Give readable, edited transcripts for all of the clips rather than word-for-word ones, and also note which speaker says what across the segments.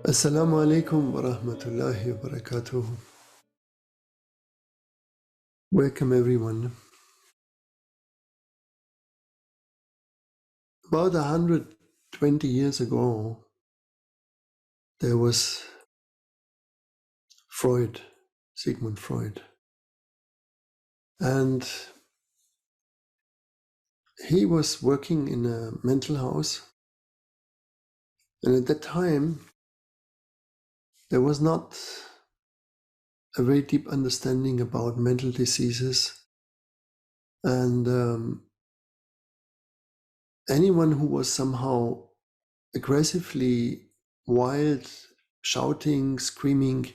Speaker 1: Assalamu alaikum wa rahmatullahi wa barakatuh. Welcome everyone. About 120 years ago, there was Freud, Sigmund Freud. And he was working in a mental house. And at that time, there was not a very deep understanding about mental diseases. And anyone who was somehow aggressively wild, shouting, screaming,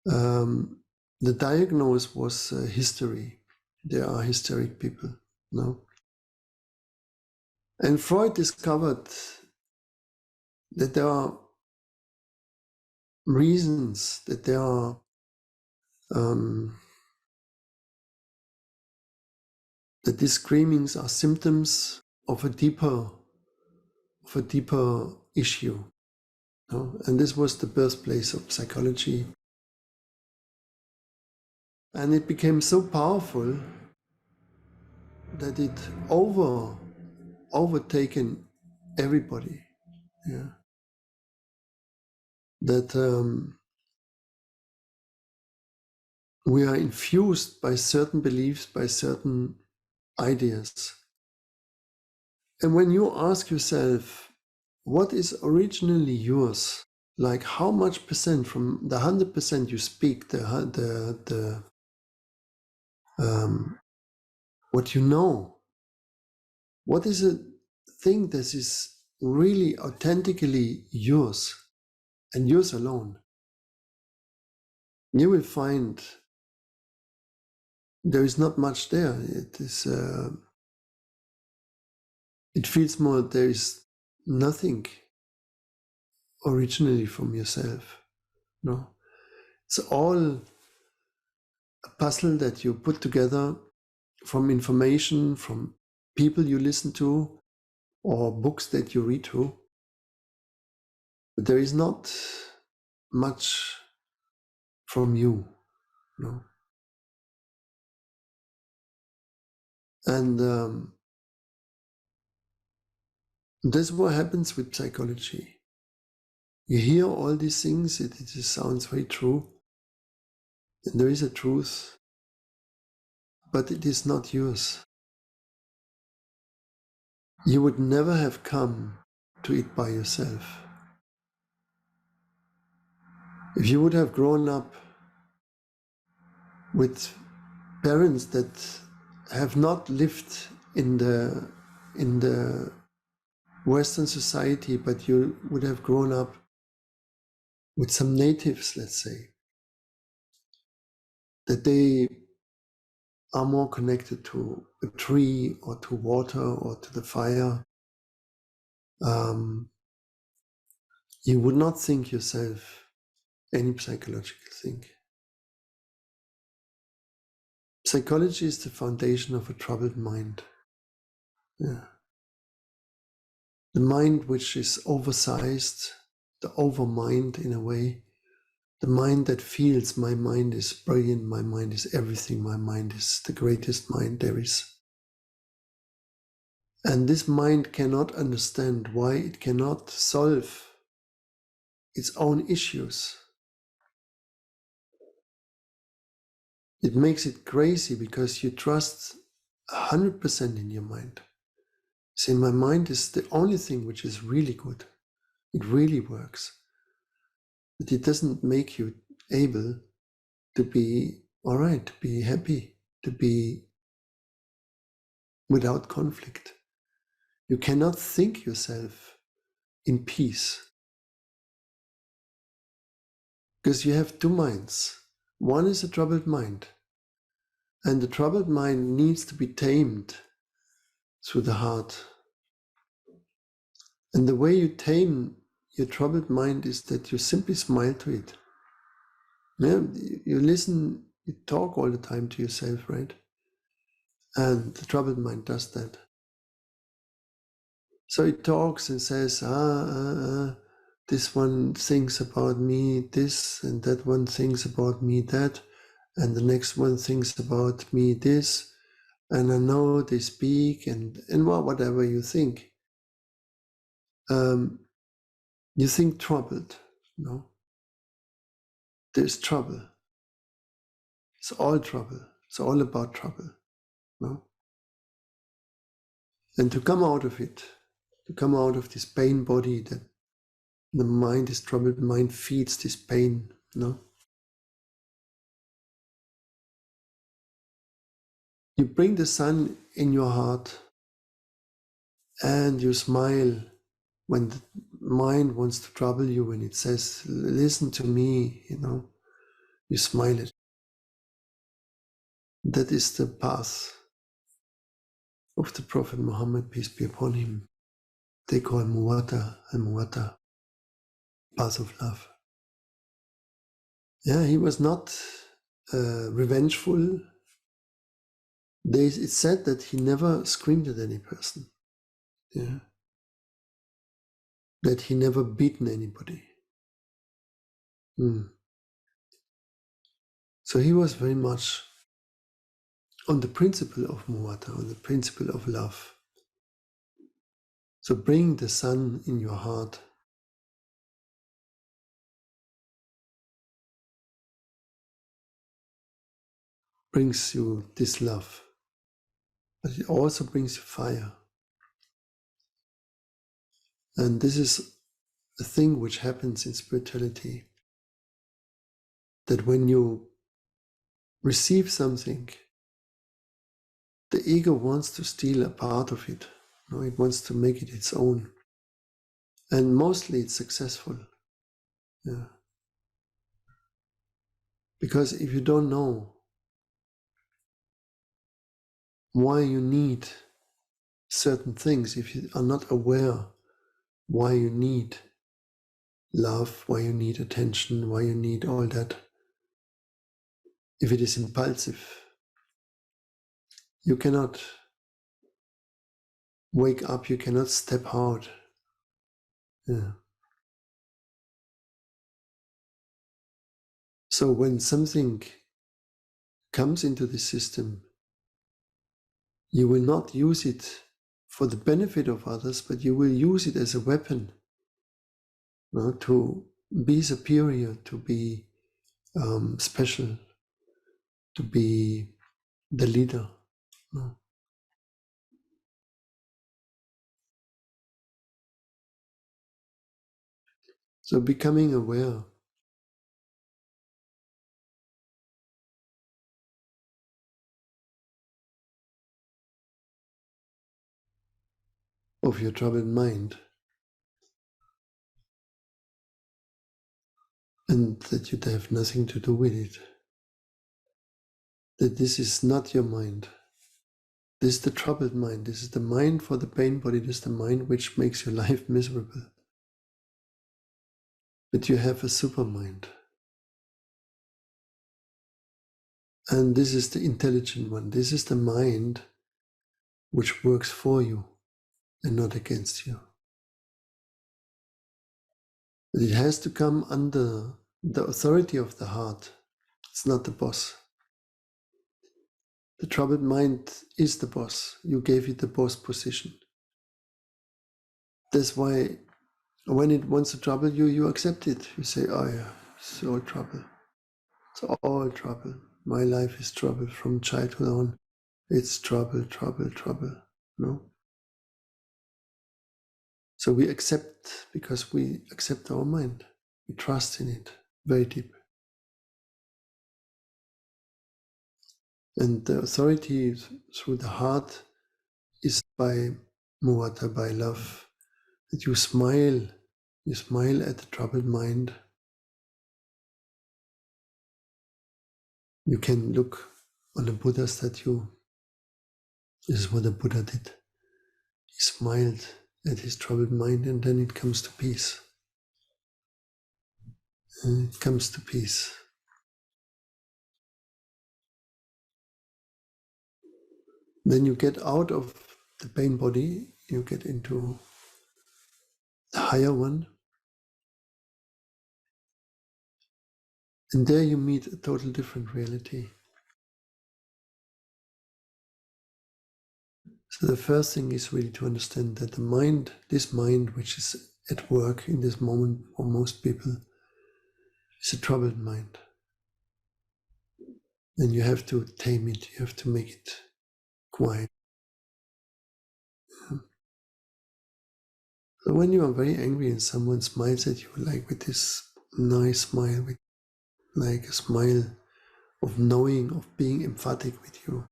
Speaker 1: the diagnosis was hysteria. There are hysteric people, no? And Freud discovered that there are reasons, that there are that these screamings are symptoms of a deeper issue. No? And this was the birthplace of psychology. And it became so powerful that it overtaken everybody. Yeah. That we are infused by certain beliefs, by certain ideas. And when you ask yourself, what is originally yours? Like how much percent from the 100% you speak, what you know, what is a thing that is really authentically yours and yours alone? You will find there is not much there. It is. It feels more there is nothing originally from yourself. No, it's all a puzzle that you put together from information, from people you listen to, or books that you read through. But there is not much from you. No, and that's what happens with psychology. You hear all these things, it just sounds very true. And there is a truth, but it is not yours. You would never have come to it by yourself. If you would have grown up with parents that have not lived in the Western society, but you would have grown up with some natives, let's say, that they are more connected to a tree or to water or to the fire, you would not think yourself any psychological thing. Psychology is the foundation of a troubled mind. Yeah. The mind which is oversized, the overmind in a way, the mind that feels my mind is brilliant, my mind is everything, my mind is the greatest mind there is. And this mind cannot understand why it cannot solve its own issues. It makes it crazy because you trust 100% in your mind. Say, my mind is the only thing which is really good. It really works. But it doesn't make you able to be all right, to be happy, to be without conflict. You cannot think yourself in peace because you have two minds. One is a troubled mind, and the troubled mind needs to be tamed through the heart. And the way you tame your troubled mind is that you simply smile to it. Yeah, you listen, you talk all the time to yourself, right? And the troubled mind does that. So it talks and says, this one thinks about me this, and that one thinks about me that, and the next one thinks about me this, and I know they speak, and whatever you think. You think troubled, no? There's trouble. It's all trouble. It's all about trouble, no? And to come out of it, to come out of this pain body that the mind is troubled, the mind feeds this pain, no? You bring the sun in your heart and you smile when the mind wants to trouble you, when it says, listen to me, you smile it. That is the path of the Prophet Muhammad, peace be upon him. They call Muwatta and Muwatta, path of love. Yeah, he was not revengeful. It's said that he never screamed at any person. Yeah. That he never beaten anybody. So he was very much on the principle of Muwatta, on the principle of love. So bring the sun in your heart. Brings you this love, but it also brings you fire. And this is a thing which happens in spirituality, that when you receive something, the ego wants to steal a part of it. It wants to make it its own. And mostly it's successful. Yeah. Because if you don't know why you need certain things, if you are not aware why you need love, why you need attention, why you need all that, if it is impulsive, you cannot wake up, you cannot step out. Yeah. So when something comes into the system, you will not use it for the benefit of others, but you will use it as a weapon, to be superior, to be special, to be the leader. So becoming aware of your troubled mind, and that you have nothing to do with it. That this is not your mind. This is the troubled mind. This is the mind for the pain body. This is the mind which makes your life miserable. But you have a super mind. And this is the intelligent one. This is the mind which works for you and not against you. But it has to come under the authority of the heart. It's not the boss. The troubled mind is the boss. You gave it the boss position. That's why when it wants to trouble you, you accept it. You say, oh yeah, it's all trouble. It's all trouble. My life is trouble from childhood on. It's trouble, trouble, trouble. No? So we accept because we accept our mind. We trust in it very deep. And the authority through the heart is by muwatta, by love. That you smile at the troubled mind. You can look on the Buddha statue. This is what the Buddha did. He smiled at his troubled mind, and then it comes to peace. And it comes to peace. Then you get out of the pain body, you get into the higher one, And there you meet a total different reality. So the first thing is really to understand that the mind, this mind which is at work in this moment for most people, is a troubled mind. And you have to tame it, you have to make it quiet. So when you are very angry and someone smiles at you, like with this nice smile, with like a smile of knowing, of being emphatic with you,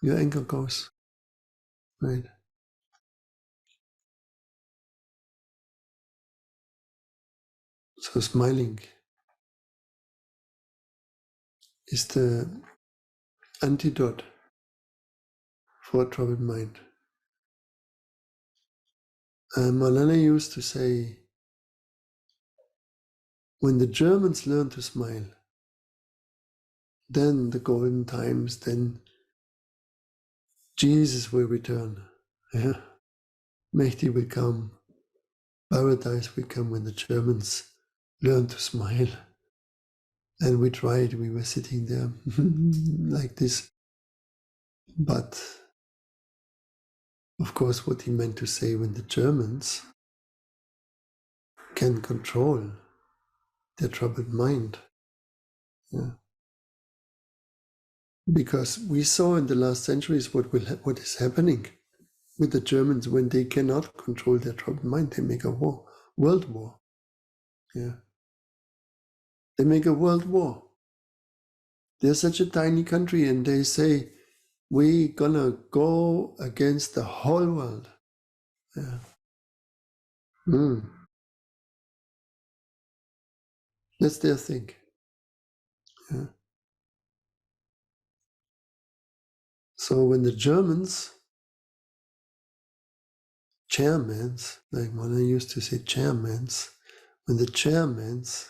Speaker 1: your anger goes, right? So smiling is the antidote for a troubled mind. Malala used to say, when the Germans learn to smile, then the golden times, then Jesus will return. Yeah? Mehdi will come. Paradise will come when the Germans learn to smile. And we tried, we were sitting there like this. But of course, what he meant to say, when the Germans can control their troubled mind. Yeah. Because we saw in the last centuries what is happening with the Germans when they cannot control their troubled mind. They make a war, world war. Yeah. They make a world war. They're such a tiny country and they say, we're gonna go against the whole world. Yeah. That's their thing. Yeah. So when the Germans, chairmans, like when I used to say chairmans, when the chairmans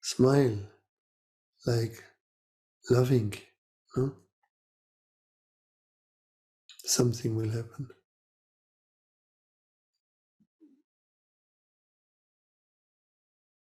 Speaker 1: smile like loving, no? Something will happen.